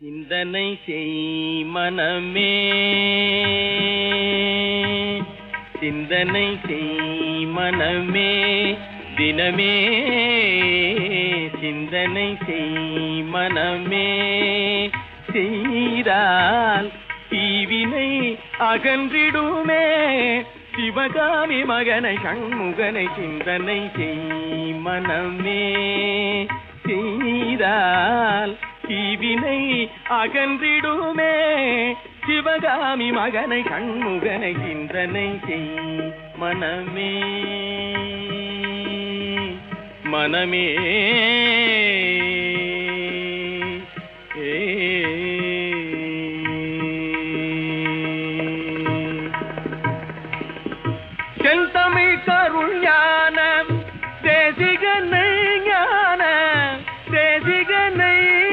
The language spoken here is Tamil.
சிந்தனை செய் மனமே, சிந்தனை செய் மனமே, தினமே சிந்தனை செய் மனமே. செய்தால் தீவினை அகன்றிடுமே, சிவகாமி மகனை சண்முகனை சிந்தனை செய் மனமே. செய்தால் தீவினை அகன்றிடுமே, சிவகாமி மகனை சண்முகனை சிந்தனை செய் மனமே. மனமே